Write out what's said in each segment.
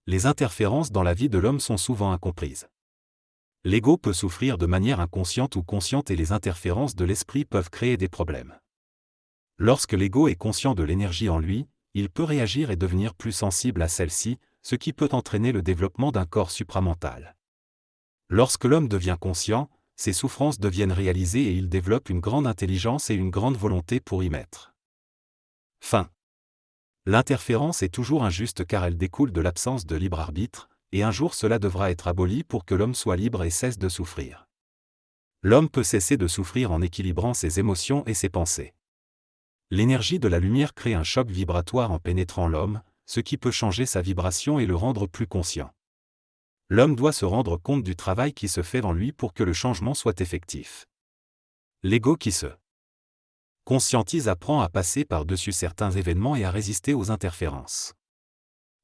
Les interférences dans la vie de l'homme sont souvent incomprises. L'ego peut souffrir de manière inconsciente ou consciente et les interférences de l'esprit peuvent créer des problèmes. Lorsque l'ego est conscient de l'énergie en lui, il peut réagir et devenir plus sensible à celle-ci, ce qui peut entraîner le développement d'un corps supramental. Lorsque l'homme devient conscient, ses souffrances deviennent réalisées et il développe une grande intelligence et une grande volonté pour y mettre fin. L'interférence est toujours injuste car elle découle de l'absence de libre arbitre, et un jour cela devra être aboli pour que l'homme soit libre et cesse de souffrir. L'homme peut cesser de souffrir en équilibrant ses émotions et ses pensées. L'énergie de la lumière crée un choc vibratoire en pénétrant l'homme, ce qui peut changer sa vibration et le rendre plus conscient. L'homme doit se rendre compte du travail qui se fait en lui pour que le changement soit effectif. L'ego qui se conscientise apprend à passer par-dessus certains événements et à résister aux interférences.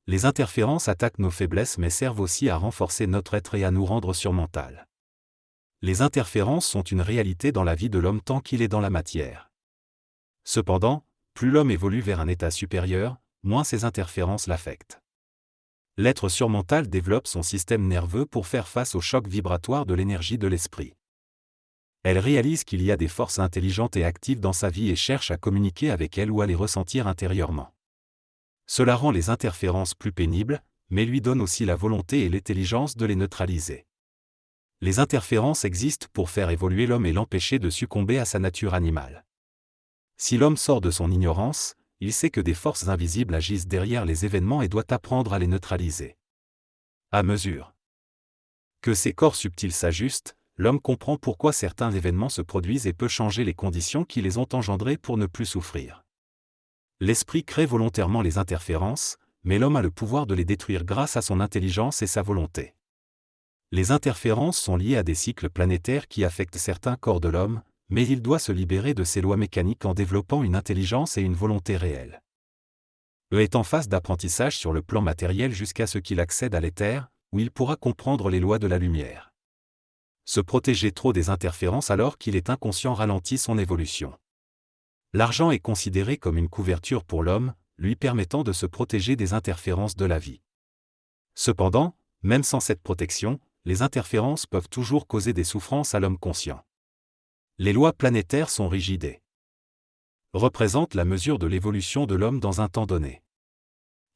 Les interférences attaquent nos faiblesses mais servent aussi à renforcer notre être et à nous rendre surmental. Les interférences sont une réalité dans la vie de l'homme tant qu'il est dans la matière. Cependant, plus l'homme évolue vers un état supérieur, moins ces interférences l'affectent. L'être surmental développe son système nerveux pour faire face au choc vibratoire de l'énergie de l'esprit. Elle réalise qu'il y a des forces intelligentes et actives dans sa vie et cherche à communiquer avec elles ou à les ressentir intérieurement. Cela rend les interférences plus pénibles, mais lui donne aussi la volonté et l'intelligence de les neutraliser. Les interférences existent pour faire évoluer l'homme et l'empêcher de succomber à sa nature animale. Si l'homme sort de son ignorance, il sait que des forces invisibles agissent derrière les événements et doit apprendre à les neutraliser. À mesure que ces corps subtils s'ajustent, l'homme comprend pourquoi certains événements se produisent et peut changer les conditions qui les ont engendrés pour ne plus souffrir. L'esprit crée volontairement les interférences, mais l'homme a le pouvoir de les détruire grâce à son intelligence et sa volonté. Les interférences sont liées à des cycles planétaires qui affectent certains corps de l'homme, mais il doit se libérer de ces lois mécaniques en développant une intelligence et une volonté réelles. Est en phase d'apprentissage sur le plan matériel jusqu'à ce qu'il accède à l'éther, où il pourra comprendre les lois de la lumière. Se protéger trop des interférences alors qu'il est inconscient ralentit son évolution. L'argent est considéré comme une couverture pour l'homme, lui permettant de se protéger des interférences de la vie. Cependant, même sans cette protection, les interférences peuvent toujours causer des souffrances à l'homme conscient. Les lois planétaires sont rigides et représentent la mesure de l'évolution de l'homme dans un temps donné.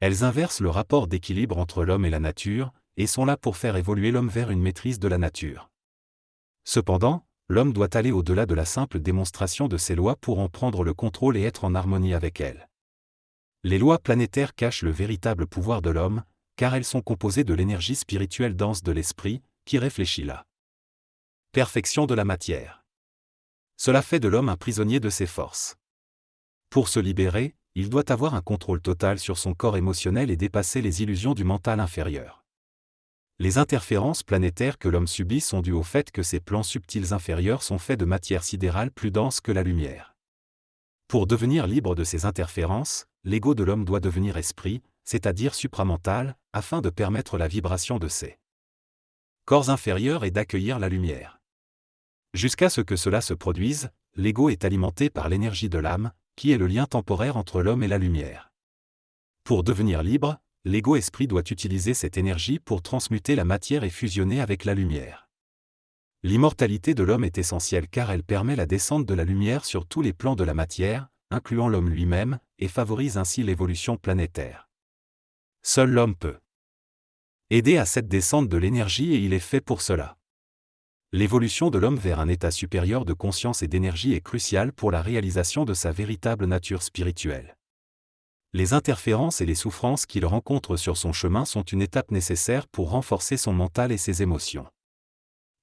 Elles inversent le rapport d'équilibre entre l'homme et la nature, et sont là pour faire évoluer l'homme vers une maîtrise de la nature. Cependant, l'homme doit aller au-delà de la simple démonstration de ces lois pour en prendre le contrôle et être en harmonie avec elles. Les lois planétaires cachent le véritable pouvoir de l'homme, car elles sont composées de l'énergie spirituelle dense de l'esprit, qui réfléchit la perfection de la matière. Cela fait de l'homme un prisonnier de ses forces. Pour se libérer, il doit avoir un contrôle total sur son corps émotionnel et dépasser les illusions du mental inférieur. Les interférences planétaires que l'homme subit sont dues au fait que ces plans subtils inférieurs sont faits de matière sidérale plus dense que la lumière. Pour devenir libre de ces interférences, l'ego de l'homme doit devenir esprit, c'est-à-dire supramental, afin de permettre la vibration de ces corps inférieurs et d'accueillir la lumière. Jusqu'à ce que cela se produise, l'ego est alimenté par l'énergie de l'âme, qui est le lien temporaire entre l'homme et la lumière. Pour devenir libre, l'ego-esprit doit utiliser cette énergie pour transmuter la matière et fusionner avec la lumière. L'immortalité de l'homme est essentielle car elle permet la descente de la lumière sur tous les plans de la matière, incluant l'homme lui-même, et favorise ainsi l'évolution planétaire. Seul l'homme peut aider à cette descente de l'énergie et il est fait pour cela. L'évolution de l'homme vers un état supérieur de conscience et d'énergie est cruciale pour la réalisation de sa véritable nature spirituelle. Les interférences et les souffrances qu'il rencontre sur son chemin sont une étape nécessaire pour renforcer son mental et ses émotions.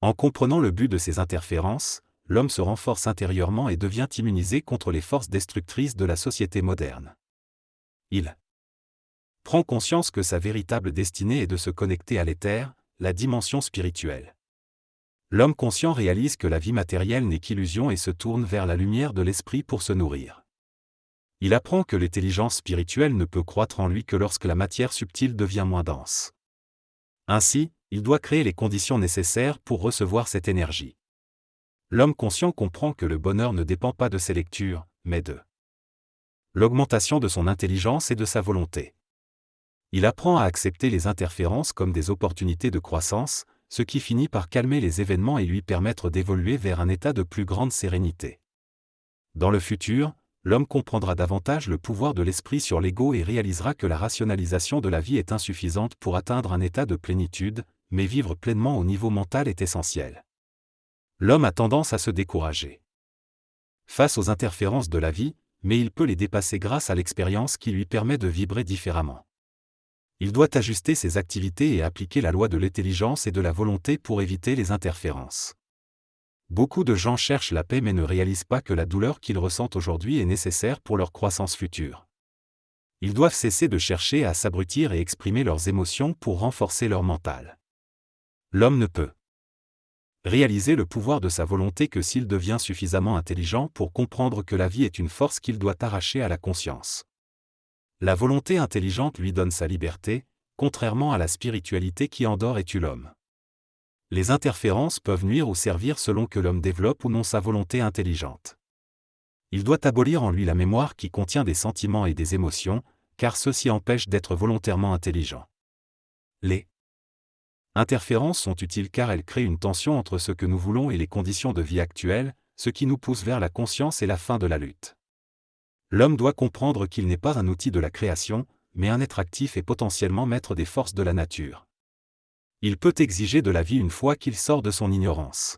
En comprenant le but de ces interférences, l'homme se renforce intérieurement et devient immunisé contre les forces destructrices de la société moderne. Il prend conscience que sa véritable destinée est de se connecter à l'éther, la dimension spirituelle. L'homme conscient réalise que la vie matérielle n'est qu'illusion et se tourne vers la lumière de l'esprit pour se nourrir. Il apprend que l'intelligence spirituelle ne peut croître en lui que lorsque la matière subtile devient moins dense. Ainsi, il doit créer les conditions nécessaires pour recevoir cette énergie. L'homme conscient comprend que le bonheur ne dépend pas de ses lectures, mais de l'augmentation de son intelligence et de sa volonté. Il apprend à accepter les interférences comme des opportunités de croissance, ce qui finit par calmer les événements et lui permettre d'évoluer vers un état de plus grande sérénité. Dans le futur, l'homme comprendra davantage le pouvoir de l'esprit sur l'ego et réalisera que la rationalisation de la vie est insuffisante pour atteindre un état de plénitude, mais vivre pleinement au niveau mental est essentiel. L'homme a tendance à se décourager face aux interférences de la vie, mais il peut les dépasser grâce à l'expérience qui lui permet de vibrer différemment. Il doit ajuster ses activités et appliquer la loi de l'intelligence et de la volonté pour éviter les interférences. Beaucoup de gens cherchent la paix mais ne réalisent pas que la douleur qu'ils ressentent aujourd'hui est nécessaire pour leur croissance future. Ils doivent cesser de chercher à s'abrutir et exprimer leurs émotions pour renforcer leur mental. L'homme ne peut réaliser le pouvoir de sa volonté que s'il devient suffisamment intelligent pour comprendre que la vie est une force qu'il doit arracher à la conscience. La volonté intelligente lui donne sa liberté, contrairement à la spiritualité qui endort et tue l'homme. Les interférences peuvent nuire ou servir selon que l'homme développe ou non sa volonté intelligente. Il doit abolir en lui la mémoire qui contient des sentiments et des émotions, car ceux-ci empêchent d'être volontairement intelligent. Les interférences sont utiles car elles créent une tension entre ce que nous voulons et les conditions de vie actuelles, ce qui nous pousse vers la conscience et la fin de la lutte. L'homme doit comprendre qu'il n'est pas un outil de la création, mais un être actif et potentiellement maître des forces de la nature. Il peut exiger de la vie une fois qu'il sort de son ignorance.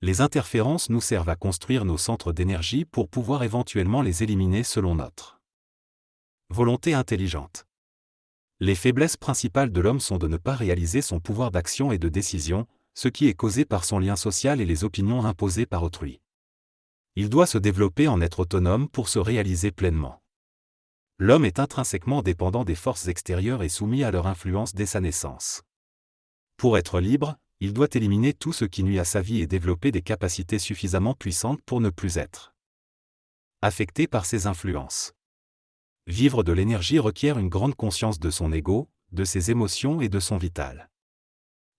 Les interférences nous servent à construire nos centres d'énergie pour pouvoir éventuellement les éliminer selon notre volonté intelligente. Les faiblesses principales de l'homme sont de ne pas réaliser son pouvoir d'action et de décision, ce qui est causé par son lien social et les opinions imposées par autrui. Il doit se développer en être autonome pour se réaliser pleinement. L'homme est intrinsèquement dépendant des forces extérieures et soumis à leur influence dès sa naissance. Pour être libre, il doit éliminer tout ce qui nuit à sa vie et développer des capacités suffisamment puissantes pour ne plus être affecté par ces influences. Vivre de l'énergie requiert une grande conscience de son ego, de ses émotions et de son vital.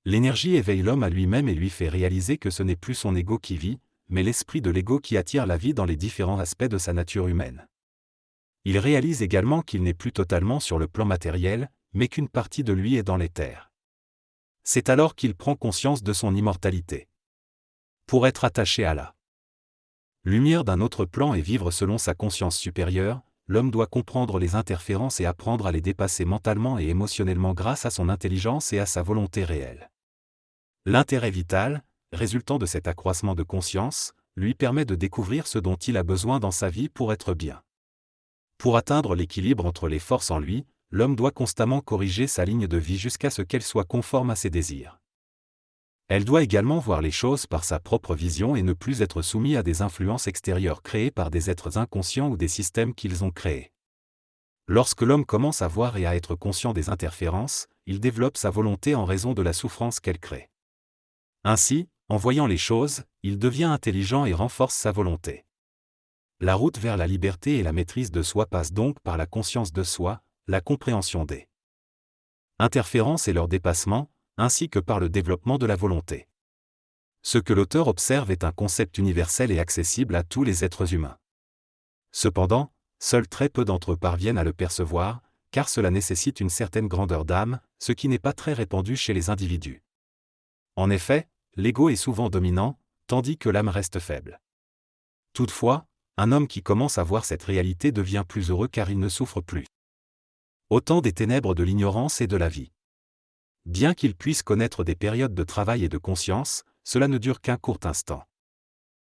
L'énergie éveille l'homme à lui-même et lui fait réaliser que ce n'est plus son ego qui vit, mais l'esprit de l'ego qui attire la vie dans les différents aspects de sa nature humaine. Il réalise également qu'il n'est plus totalement sur le plan matériel, mais qu'une partie de lui est dans l'éther. C'est alors qu'il prend conscience de son immortalité. Pour être attaché à la lumière d'un autre plan et vivre selon sa conscience supérieure, l'homme doit comprendre les interférences et apprendre à les dépasser mentalement et émotionnellement grâce à son intelligence et à sa volonté réelle. L'intérêt vital, résultant de cet accroissement de conscience, lui permet de découvrir ce dont il a besoin dans sa vie pour être bien. Pour atteindre l'équilibre entre les forces en lui, l'homme doit constamment corriger sa ligne de vie jusqu'à ce qu'elle soit conforme à ses désirs. Elle doit également voir les choses par sa propre vision et ne plus être soumise à des influences extérieures créées par des êtres inconscients ou des systèmes qu'ils ont créés. Lorsque l'homme commence à voir et à être conscient des interférences, il développe sa volonté en raison de la souffrance qu'elle crée. Ainsi, en voyant les choses, il devient intelligent et renforce sa volonté. La route vers la liberté et la maîtrise de soi passe donc par la conscience de soi, la compréhension des interférences et leur dépassement, ainsi que par le développement de la volonté. Ce que l'auteur observe est un concept universel et accessible à tous les êtres humains. Cependant, seuls très peu d'entre eux parviennent à le percevoir, car cela nécessite une certaine grandeur d'âme, ce qui n'est pas très répandu chez les individus. En effet, l'ego est souvent dominant, tandis que l'âme reste faible. Toutefois, un homme qui commence à voir cette réalité devient plus heureux car il ne souffre plus autant des ténèbres de l'ignorance et de la vie. Bien qu'il puisse connaître des périodes de travail et de conscience, cela ne dure qu'un court instant.